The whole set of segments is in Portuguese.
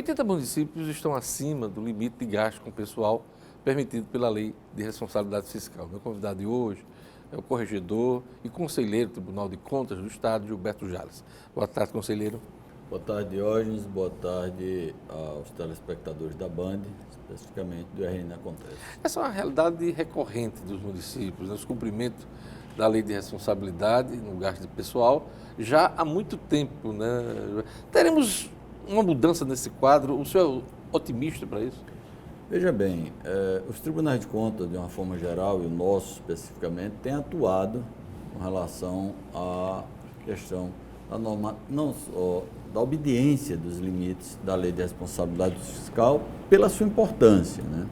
80 municípios estão acima do limite de gasto com pessoal permitido pela Lei de Responsabilidade Fiscal. Meu convidado de hoje é o corregedor e conselheiro do Tribunal de Contas do Estado, Gilberto Jales. Boa tarde, conselheiro. Boa tarde, Diógenes. Boa tarde aos telespectadores da Band, especificamente do RN Acontece. Essa é uma realidade recorrente dos municípios, né? O descumprimento da Lei de Responsabilidade no gasto de pessoal já há muito tempo, né? Teremos uma mudança nesse quadro? O senhor é otimista para isso? Veja bem, os tribunais de contas, de uma forma geral, e o nosso especificamente, têm atuado com relação à questão da norma, não só da obediência dos limites da Lei de Responsabilidade Fiscal pela sua importância, né?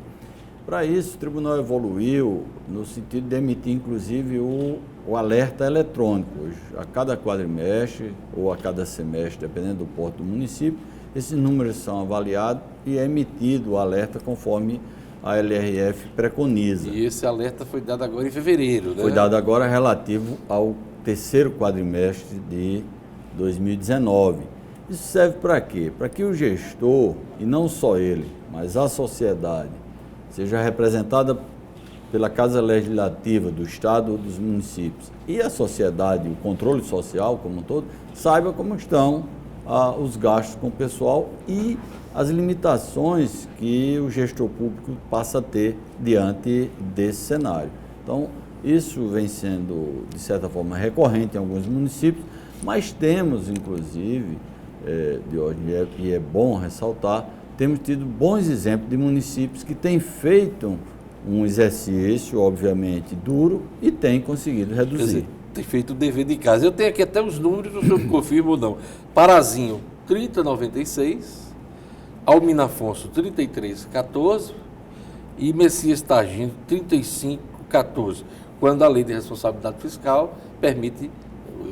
Para isso, o tribunal evoluiu no sentido de emitir, inclusive, o alerta eletrônico. Hoje, a cada quadrimestre ou a cada semestre, dependendo do porte do município, esses números são avaliados e é emitido o alerta conforme a LRF preconiza. E esse alerta foi dado agora em fevereiro, né? Foi dado agora relativo ao terceiro quadrimestre de 2019. Isso serve para quê? Para que o gestor, e não só ele, mas a sociedade, seja representada pela Casa Legislativa do Estado ou dos municípios, e a sociedade, o controle social como um todo, saiba como estão os gastos com o pessoal e as limitações que o gestor público passa a ter diante desse cenário. Então, isso vem sendo, de certa forma, recorrente em alguns municípios, mas temos, inclusive, e é bom ressaltar, temos tido bons exemplos de municípios que têm feito um exercício, obviamente, duro e têm conseguido reduzir. Quer dizer, tem feito o dever de casa. Eu tenho aqui até os números, o senhor confirma ou não. Parazinho, 30,96, Almina Afonso, 33,14 e Messias Targino, 35,14, quando a Lei de Responsabilidade Fiscal permite,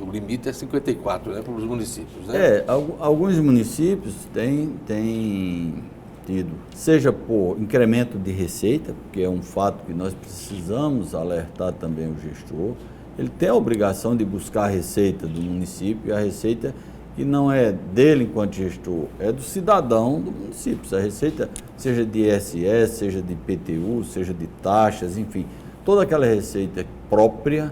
o limite é 54, né, para os municípios, né? Alguns municípios têm tido, seja por incremento de receita, porque é um fato que nós precisamos alertar também o gestor. Ele tem a obrigação de buscar a receita do município, e a receita que não é dele enquanto gestor, é do cidadão do município. Se a receita seja de ISS, seja de IPTU, seja de taxas, enfim, toda aquela receita própria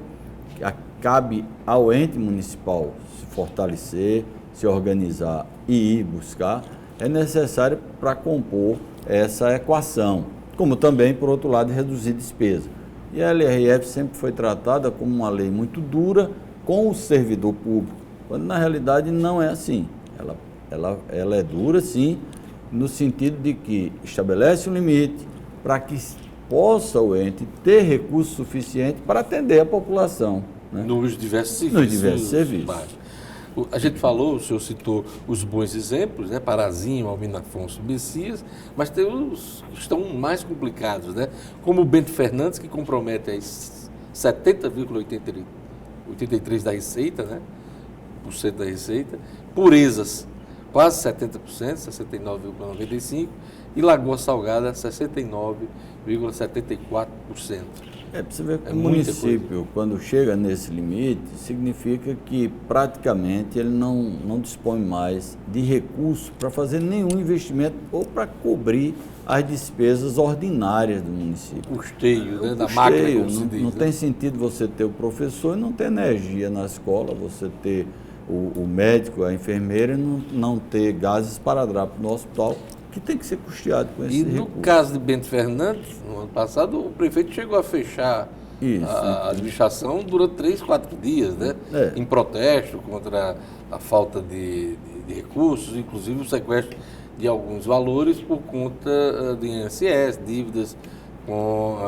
que cabe ao ente municipal se fortalecer, se organizar e ir buscar, é necessário para compor essa equação, como também, por outro lado, reduzir despesa. E a LRF sempre foi tratada como uma lei muito dura com o servidor público, quando na realidade não é assim. Ela é dura, sim, no sentido de que estabelece um limite para que possa o ente ter recurso suficiente para atender a população, né? Nos diversos serviços. Nos diversos serviços. A gente falou, o senhor citou os bons exemplos, né? Parazinho, Almina Afonso, Messias, mas tem os que estão mais complicados, né? Como o Bento Fernandes, que compromete as 70,83% da receita, né? Por cento da receita, Purezas, quase 70%, 69,95%, e Lagoa Salgada, 69,74%. Para você ver que o município, quando chega nesse limite, significa que praticamente ele não dispõe mais de recursos para fazer nenhum investimento ou para cobrir as despesas ordinárias do município. Custeio, né? Da máquina, como se diz, não tem sentido você ter o professor e não ter energia na escola, você ter o médico, a enfermeira e não ter gases esparadrapo no hospital, que tem que ser custeado com esse recurso. E no caso de Bento Fernandes, no ano passado, o prefeito chegou a fechar a administração durante 3, 4 dias, né? Em protesto contra a falta de recursos, inclusive o sequestro de alguns valores por conta do INSS, dívidas com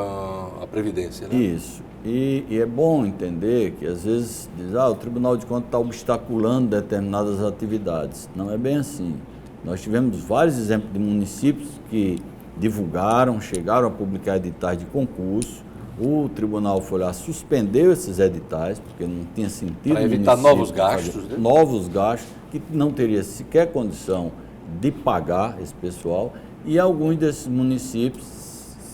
a Previdência, né? Isso. E é bom entender que às vezes diz, o Tribunal de Contas está obstaculando determinadas atividades. Não é bem assim. Nós tivemos vários exemplos de municípios que divulgaram, chegaram a publicar editais de concurso. O tribunal foi lá, suspendeu esses editais, porque não tinha sentido. Para evitar novos gastos, né? Novos gastos, que não teria sequer condição de pagar esse pessoal. E alguns desses municípios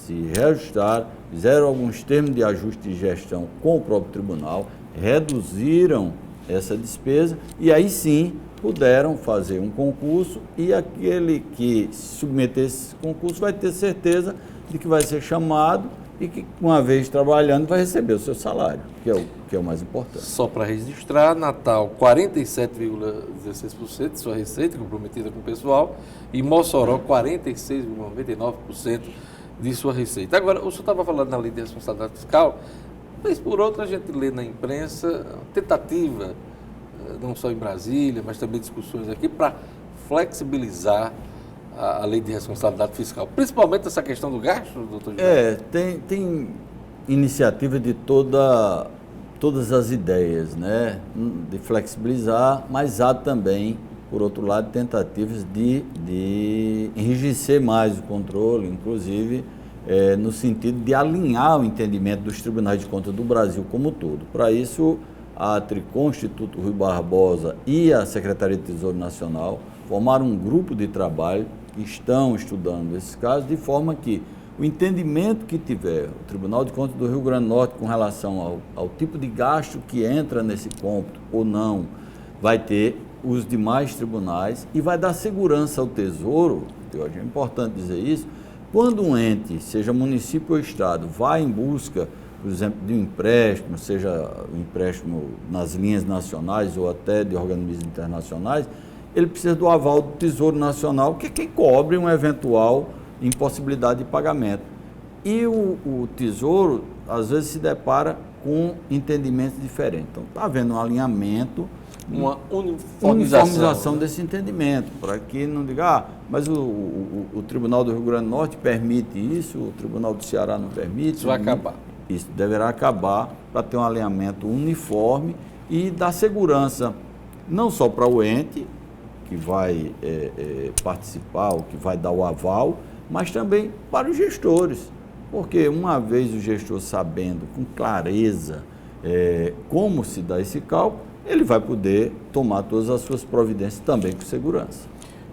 se reajustaram, fizeram alguns termos de ajuste de gestão com o próprio tribunal, reduziram essa despesa e aí sim puderam fazer um concurso e aquele que submeter esse concurso vai ter certeza de que vai ser chamado e que, uma vez trabalhando, vai receber o seu salário, que é o mais importante. Só para registrar, Natal, 47,16% de sua receita comprometida com o pessoal e Mossoró, 46,99% de sua receita. Agora, o senhor estava falando na lei de responsabilidade fiscal, mas por outra a gente lê na imprensa tentativa, não só em Brasília, mas também discussões aqui, para flexibilizar a lei de responsabilidade fiscal, principalmente essa questão do gasto, doutor Gilberto? Tem iniciativa de todas as ideias, né, de flexibilizar, mas há também, por outro lado, tentativas de enrijecer mais o controle, inclusive no sentido de alinhar o entendimento dos tribunais de contas do Brasil como um todo. Para isso, a Tricom, Instituto Rui Barbosa e a Secretaria de Tesouro Nacional formaram um grupo de trabalho que estão estudando esses casos, de forma que o entendimento que tiver o Tribunal de Contas do Rio Grande do Norte com relação ao tipo de gasto que entra nesse cômputo ou não, vai ter os demais tribunais e vai dar segurança ao Tesouro, que hoje é importante dizer isso, quando um ente, seja município ou estado, vai em busca, por exemplo, de um empréstimo, seja um empréstimo nas linhas nacionais ou até de organismos internacionais, ele precisa do aval do Tesouro Nacional, que é quem cobre uma eventual impossibilidade de pagamento. E o Tesouro, às vezes, se depara com entendimentos diferentes. Então, está havendo um alinhamento, uma uniformização desse entendimento, para que não diga, mas o Tribunal do Rio Grande do Norte permite isso, o Tribunal do Ceará não permite. Isso vai acabar. Isso deverá acabar para ter um alinhamento uniforme e dar segurança, não só para o ente, que vai participar, ou que vai dar o aval, mas também para os gestores. Porque uma vez o gestor sabendo com clareza como se dá esse cálculo, ele vai poder tomar todas as suas providências também com segurança.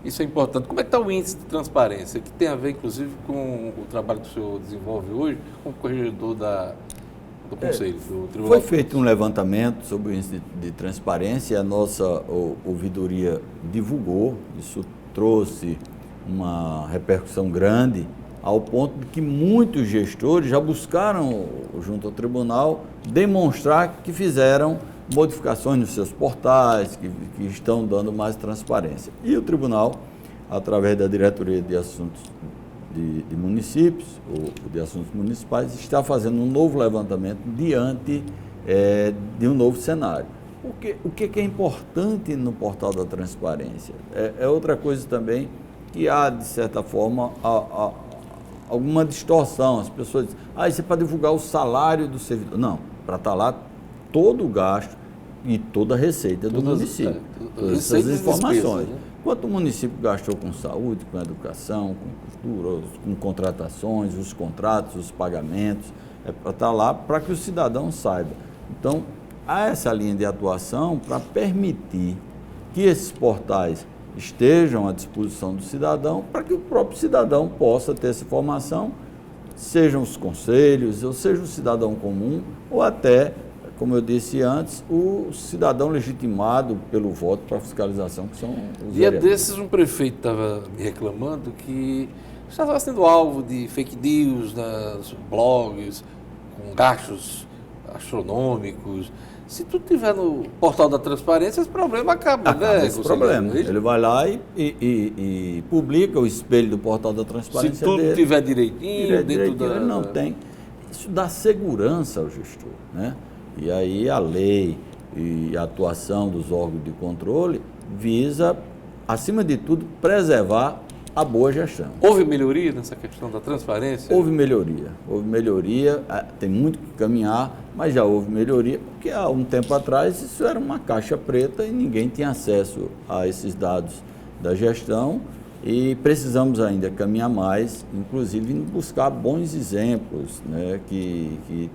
Isso é importante. Como é que está o índice de transparência, que tem a ver, inclusive, com o trabalho que o senhor desenvolve hoje, como corregedor do Conselho, do Tribunal? Foi feito um levantamento sobre o índice de transparência, a nossa ouvidoria divulgou, isso trouxe uma repercussão grande, ao ponto de que muitos gestores já buscaram, junto ao tribunal, demonstrar que fizeram modificações nos seus portais, que estão dando mais transparência. E o tribunal, através da Diretoria de Assuntos de Municípios, ou de Assuntos Municipais, está fazendo um novo levantamento diante de um novo cenário. O que é importante no portal da transparência? É outra coisa também que há, de certa forma, alguma distorção. As pessoas dizem, isso é para divulgar o salário do servidor. Não, para estar lá todo o gasto e toda a receita do município. Todas essas informações. Despesas, né? Quanto o município gastou com saúde, com educação, com cultura, com contratações, os contratos, os pagamentos, é para estar lá para que o cidadão saiba. Então, há essa linha de atuação para permitir que esses portais estejam à disposição do cidadão, para que o próprio cidadão possa ter essa informação, sejam os conselhos, ou seja o cidadão comum, ou até, como eu disse antes, o cidadão legitimado pelo voto para fiscalização, que são os vereadores. Dia desses, um prefeito estava me reclamando que estava sendo alvo de fake news nos blogs, com gastos astronômicos. Se tudo estiver no portal da transparência, esse problema acaba, né? Esse problema. Ele vai lá e publica o espelho do portal da transparência. Se tudo estiver direitinho, ele não tem. Isso dá segurança ao gestor, né? E aí a lei e a atuação dos órgãos de controle visa, acima de tudo, preservar a boa gestão. Houve melhoria nessa questão da transparência? Houve melhoria, tem muito que caminhar, mas já houve melhoria, porque há um tempo atrás isso era uma caixa preta e ninguém tinha acesso a esses dados da gestão e precisamos ainda caminhar mais, inclusive buscar bons exemplos, né, e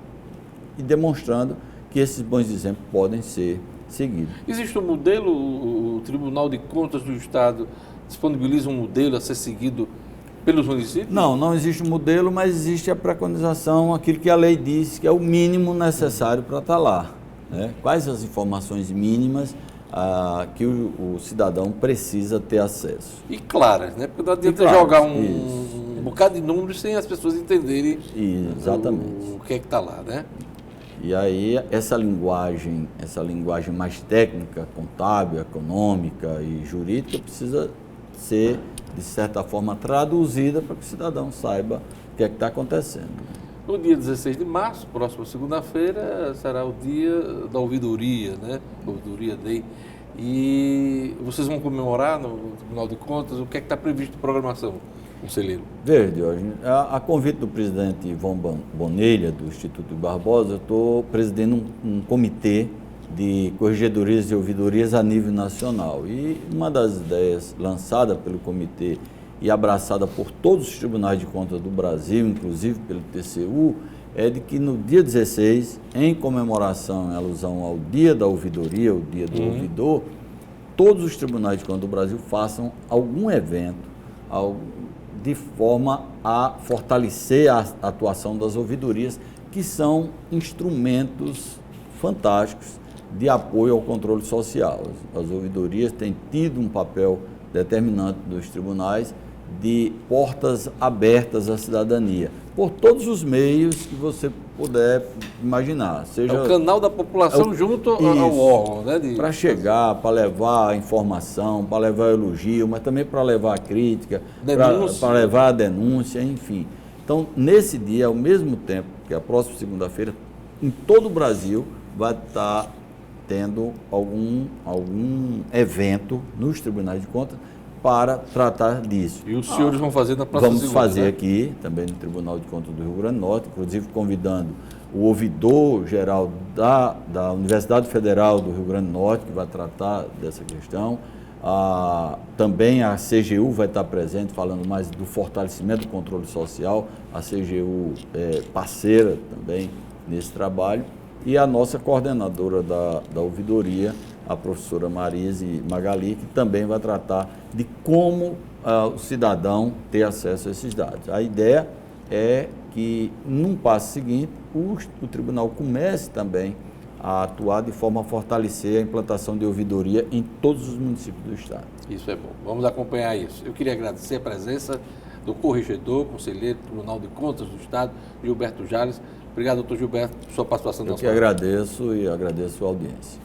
demonstrando que esses bons exemplos podem ser seguidos. Existe um modelo, o Tribunal de Contas do Estado disponibiliza um modelo a ser seguido pelos municípios? Não existe um modelo, mas existe a preconização, aquilo que a lei diz que é o mínimo necessário para estar lá. né? Quais as informações mínimas que o cidadão precisa ter acesso. E claras, né? Porque não adianta jogar um bocado de números sem as pessoas entenderem Exatamente. o que é que está lá, né? E aí essa linguagem mais técnica, contábil, econômica e jurídica precisa ser, de certa forma, traduzida para que o cidadão saiba o que é que está acontecendo. No dia 16 de março, próxima segunda-feira, será o dia da ouvidoria, né? Ouvidoria Day. E vocês vão comemorar no Tribunal de Contas? O que é que está previsto de programação, conselheiro? Diógenes, a convite do presidente Ivan Bonelha, do Instituto Barbosa, eu estou presidindo um comitê de corregedorias e ouvidorias a nível nacional. E uma das ideias lançada pelo comitê e abraçada por todos os tribunais de contas do Brasil, inclusive pelo TCU, é de que no dia 16, em comemoração, em alusão ao dia da ouvidoria, o dia do ouvidor, todos os tribunais de contas do Brasil façam algum evento de forma a fortalecer a atuação das ouvidorias, que são instrumentos fantásticos de apoio ao controle social. As ouvidorias têm tido um papel determinante dos tribunais de portas abertas à cidadania, por todos os meios que você puder imaginar. Seja o canal da população junto ao órgão, né? Para chegar, para levar informação, para levar elogio, mas também para levar crítica, para levar a denúncia, enfim. Então, nesse dia, ao mesmo tempo que a próxima segunda-feira, em todo o Brasil, vai estar tendo algum evento nos tribunais de contas para tratar disso. E os senhores vão fazer na próxima segunda, Vamos fazer, né? Aqui, também no Tribunal de Contas do Rio Grande do Norte, inclusive convidando o ouvidor-geral da Universidade Federal do Rio Grande do Norte, que vai tratar dessa questão. Também a CGU vai estar presente, falando mais do fortalecimento do controle social. A CGU é parceira também nesse trabalho. E a nossa coordenadora da ouvidoria, a professora Marise Magali, que também vai tratar de como o cidadão ter acesso a esses dados. A ideia é que, num passo seguinte, o tribunal comece também a atuar de forma a fortalecer a implantação de ouvidoria em todos os municípios do estado. Isso é bom. Vamos acompanhar isso. Eu queria agradecer a presença do corregedor, conselheiro do Tribunal de Contas do Estado, Gilberto Jales. Obrigado, doutor Gilberto, por sua participação. Eu que agradeço e agradeço a audiência.